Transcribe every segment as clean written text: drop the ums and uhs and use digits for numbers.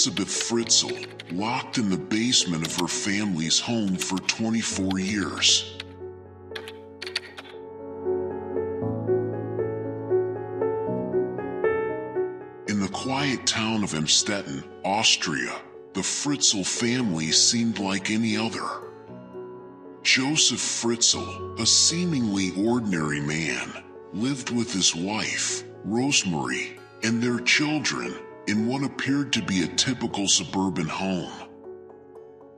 Elisabeth Fritzl, locked in the basement of her family's home for 24 years. In the quiet town of Amstetten, Austria, the Fritzl family seemed like any other. Josef Fritzl, a seemingly ordinary man, lived with his wife, Rosemary, and their children in what appeared to be a typical suburban home.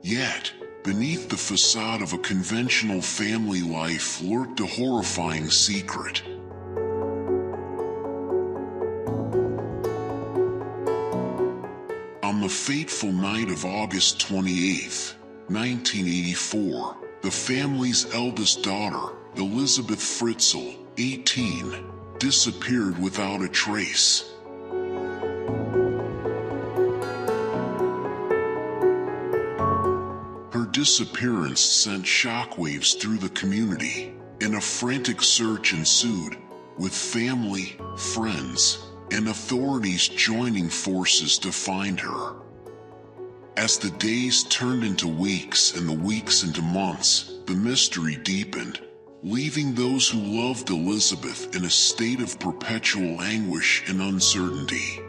Yet, beneath the facade of a conventional family life lurked a horrifying secret. On the fateful night of August 28, 1984, the family's eldest daughter, Elisabeth Fritzl, 18, disappeared without a trace. Her disappearance sent shockwaves through the community, and a frantic search ensued, with family, friends, and authorities joining forces to find her. As the days turned into weeks and the weeks into months, the mystery deepened, leaving those who loved Elisabeth in a state of perpetual anguish and uncertainty.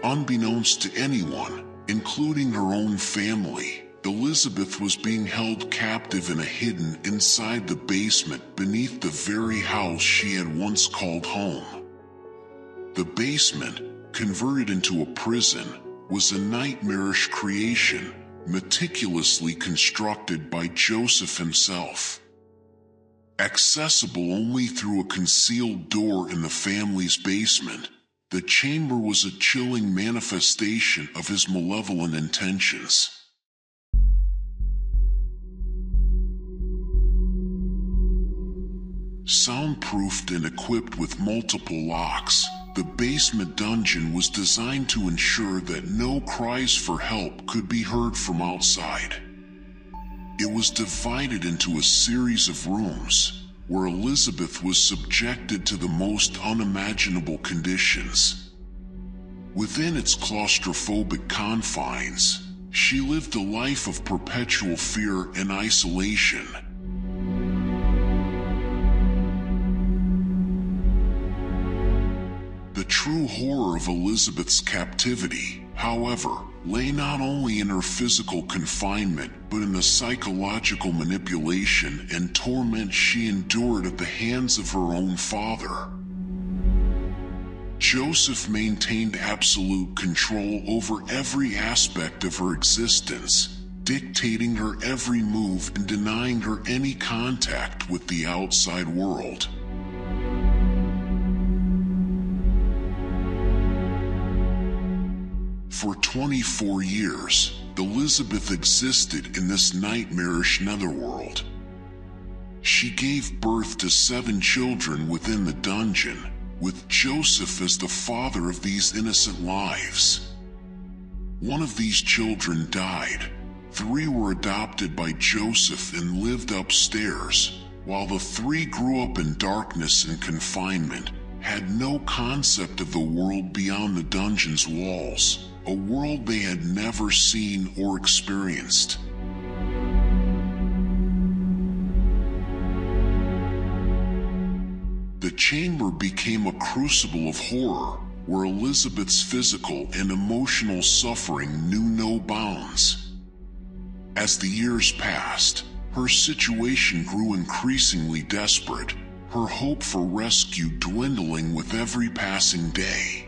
Unbeknownst to anyone, including her own family, Elisabeth was being held captive in a hidden inside the basement beneath the very house she had once called home. The basement, converted into a prison, was a nightmarish creation, meticulously constructed by Josef himself. Accessible only through a concealed door in the family's basement, the chamber was a chilling manifestation of his malevolent intentions. Soundproofed and equipped with multiple locks, the basement dungeon was designed to ensure that no cries for help could be heard from outside. It was divided into a series of rooms, where Elisabeth was subjected to the most unimaginable conditions. Within its claustrophobic confines, she lived a life of perpetual fear and isolation. The true horror of Elisabeth's captivity, however, lay not only in her physical confinement but in the psychological manipulation and torment she endured at the hands of her own father. Josef maintained absolute control over every aspect of her existence, dictating her every move and denying her any contact with the outside world. For 24 years, Elisabeth existed in this nightmarish netherworld. She gave birth to 7 children within the dungeon, with Josef as the father of these innocent lives. One of these children died. 3 were adopted by Josef and lived upstairs, while the 3 grew up in darkness and confinement, had no concept of the world beyond the dungeon's walls. A world they had never seen or experienced. The chamber became a crucible of horror, where Elisabeth's physical and emotional suffering knew no bounds. As the years passed, her situation grew increasingly desperate, her hope for rescue dwindling with every passing day.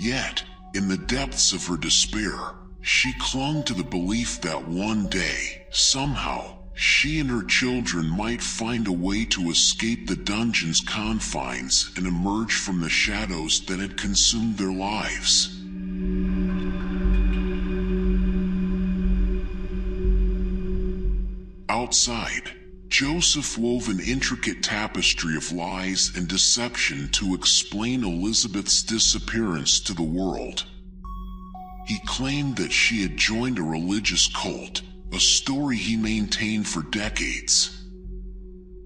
Yet, in the depths of her despair, she clung to the belief that one day, somehow, she and her children might find a way to escape the dungeon's confines and emerge from the shadows that had consumed their lives. Outside, Josef wove an intricate tapestry of lies and deception to explain Elisabeth's disappearance to the world. He claimed that she had joined a religious cult, a story he maintained for decades.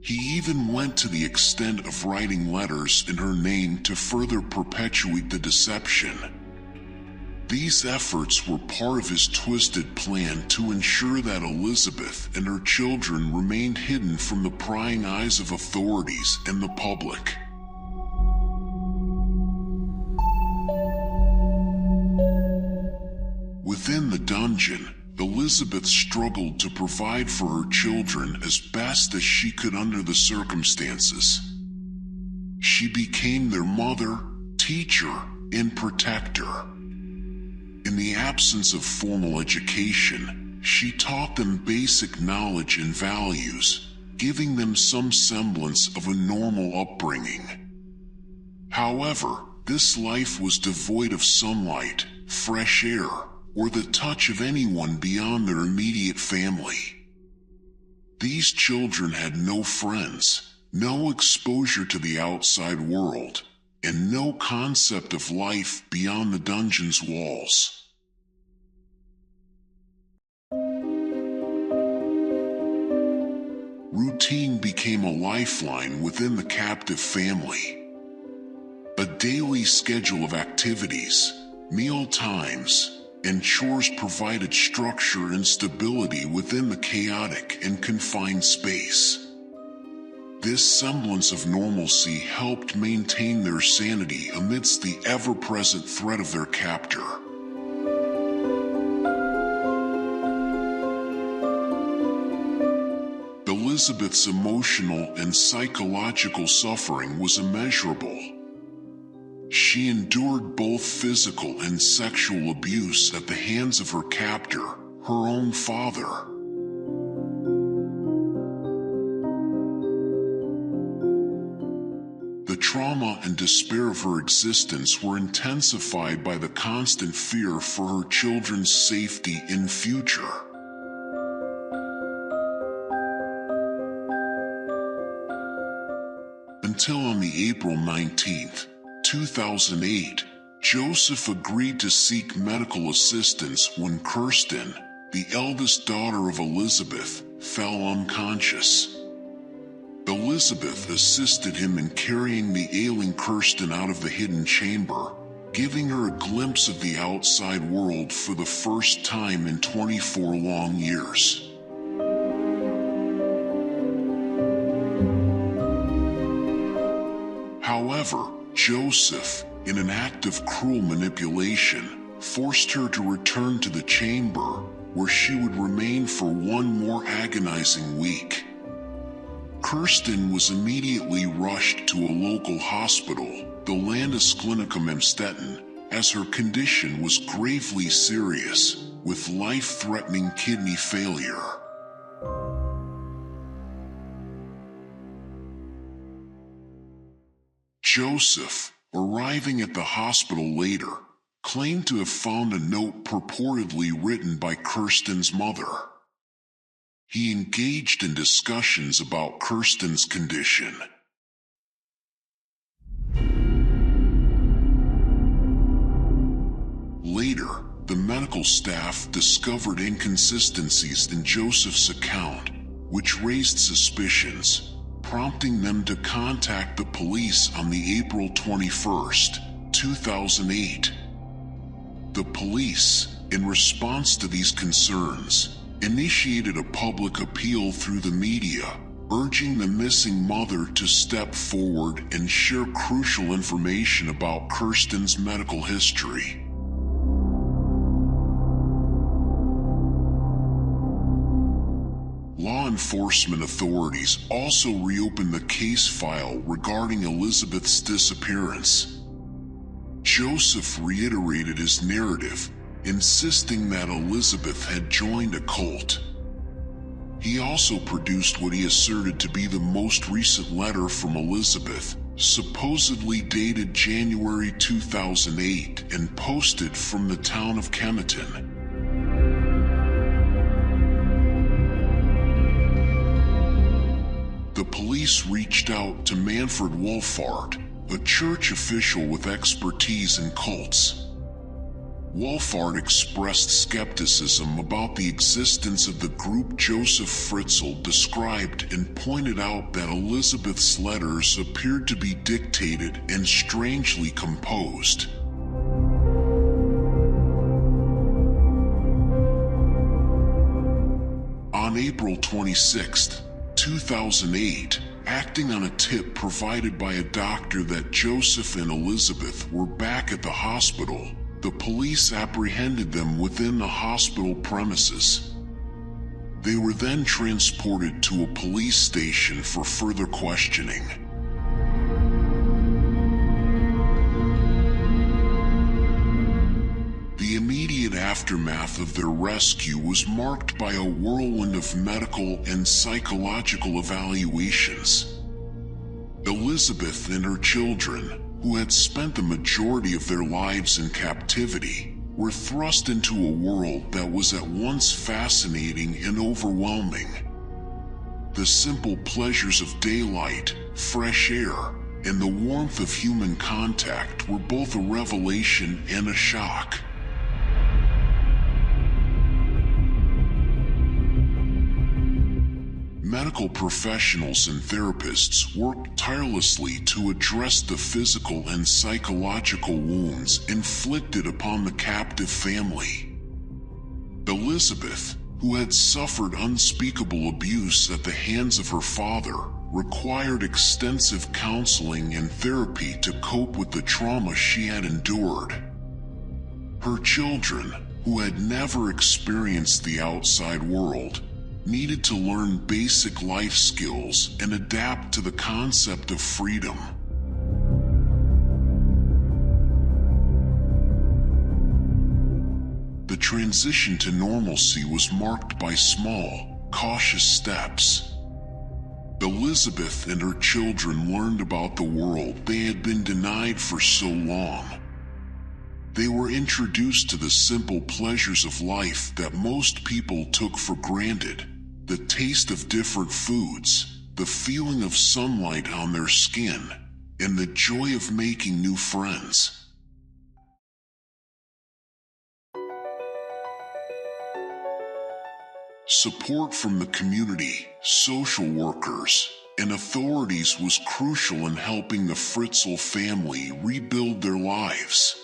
He even went to the extent of writing letters in her name to further perpetuate the deception. These efforts were part of his twisted plan to ensure that Elisabeth and her children remained hidden from the prying eyes of authorities and the public. Within the dungeon, Elisabeth struggled to provide for her children as best as she could under the circumstances. She became their mother, teacher, and protector. In the absence of formal education, she taught them basic knowledge and values, giving them some semblance of a normal upbringing. However, this life was devoid of sunlight, fresh air, or the touch of anyone beyond their immediate family. These children had no friends, no exposure to the outside world, and no concept of life beyond the dungeon's walls. Routine became a lifeline within the captive family. A daily schedule of activities, meal times, and chores provided structure and stability within the chaotic and confined space. This semblance of normalcy helped maintain their sanity amidst the ever-present threat of their captor. Elisabeth's emotional and psychological suffering was immeasurable. She endured both physical and sexual abuse at the hands of her captor, her own father. The trauma and despair of her existence were intensified by the constant fear for her children's safety and future. Until on the April 19th, 2008, Josef agreed to seek medical assistance when Kirsten, the eldest daughter of Elisabeth, fell unconscious. Elisabeth assisted him in carrying the ailing Kirsten out of the hidden chamber, giving her a glimpse of the outside world for the first time in 24 long years. However, Josef, in an act of cruel manipulation, forced her to return to the chamber, where she would remain for one more agonizing week. Kirsten was immediately rushed to a local hospital, the Landesklinicum Amstetten, as her condition was gravely serious, with life-threatening kidney failure. Josef, arriving at the hospital later, claimed to have found a note purportedly written by Kirsten's mother. He engaged in discussions about Kirsten's condition. Later, the medical staff discovered inconsistencies in Josef's account, which raised suspicions, prompting them to contact the police on the April 21st, 2008. The police, in response to these concerns, initiated a public appeal through the media, urging the missing mother to step forward and share crucial information about Kirsten's medical history. Law enforcement authorities also reopened the case file regarding Elisabeth's disappearance. Josef reiterated his narrative, insisting that Elisabeth had joined a cult. He also produced what he asserted to be the most recent letter from Elisabeth, supposedly dated January 2008 and posted from the town of Chemnitz. The police reached out to Manfred Wolfart, a church official with expertise in cults. Wolfhard expressed skepticism about the existence of the group Josef Fritzl described and pointed out that Elisabeth's letters appeared to be dictated and strangely composed. On April 26, 2008, acting on a tip provided by a doctor that Josef and Elisabeth were back at the hospital, the police apprehended them within the hospital premises. They were then transported to a police station for further questioning. The immediate aftermath of their rescue was marked by a whirlwind of medical and psychological evaluations. Elisabeth and her children, who had spent the majority of their lives in captivity, were thrust into a world that was at once fascinating and overwhelming. The simple pleasures of daylight, fresh air, and the warmth of human contact were both a revelation and a shock. Medical professionals and therapists worked tirelessly to address the physical and psychological wounds inflicted upon the captive family. Elisabeth, who had suffered unspeakable abuse at the hands of her father, required extensive counseling and therapy to cope with the trauma she had endured. Her children, who had never experienced the outside world, needed to learn basic life skills and adapt to the concept of freedom. The transition to normalcy was marked by small, cautious steps. Elisabeth and her children learned about the world they had been denied for so long. They were introduced to the simple pleasures of life that most people took for granted: the taste of different foods, the feeling of sunlight on their skin, and the joy of making new friends. Support from the community, social workers, and authorities was crucial in helping the Fritzl family rebuild their lives.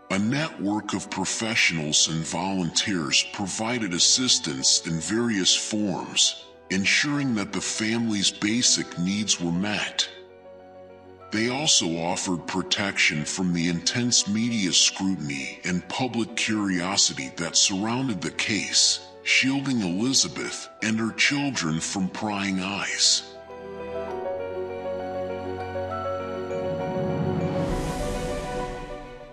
A network of professionals and volunteers provided assistance in various forms, ensuring that the family's basic needs were met. They also offered protection from the intense media scrutiny and public curiosity that surrounded the case, shielding Elisabeth and her children from prying eyes.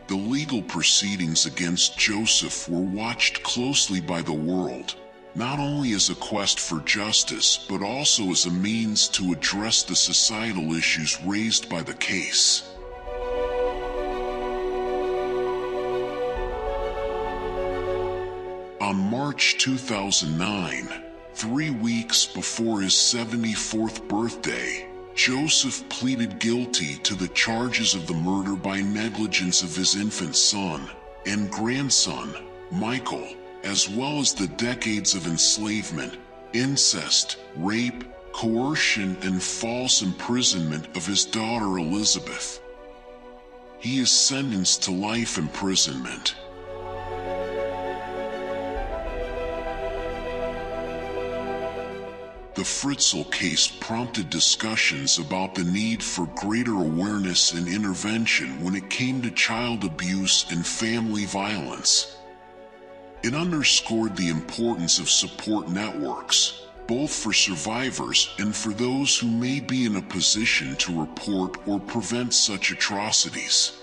The legal proceedings against Josef were watched closely by the world, not only as a quest for justice but also as a means to address the societal issues raised by the case. On March 2009, 3 weeks before his 74th birthday, Josef pleaded guilty to the charges of the murder by negligence of his infant son and grandson, Michael, as well as the decades of enslavement, incest, rape, coercion, and false imprisonment of his daughter Elisabeth. He is sentenced to life imprisonment. The Fritzl case prompted discussions about the need for greater awareness and intervention when it came to child abuse and family violence. It underscored the importance of support networks, both for survivors and for those who may be in a position to report or prevent such atrocities.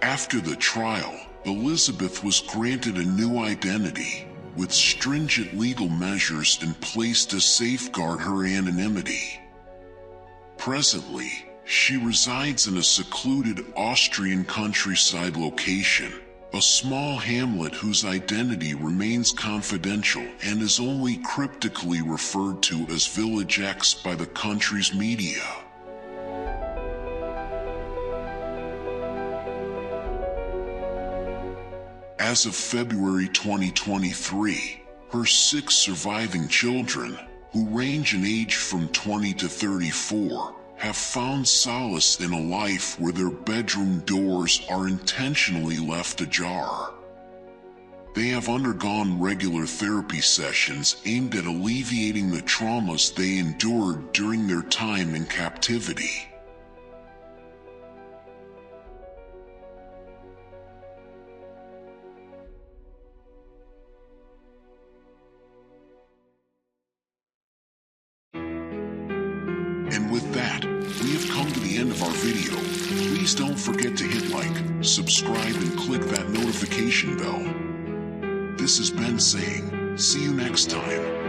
After the trial, Elisabeth was granted a new identity, with stringent legal measures in place to safeguard her anonymity. Presently, she resides in a secluded Austrian countryside location, a small hamlet whose identity remains confidential and is only cryptically referred to as Village X by the country's media. As of February 2023, her 6 surviving children, who range in age from 20 to 34, have found solace in a life where their bedroom doors are intentionally left ajar. They have undergone regular therapy sessions aimed at alleviating the traumas they endured during their time in captivity. And with that, we have come to the end of our video. Please don't forget to hit like, subscribe, and click that notification bell. This has been saying, see you next time.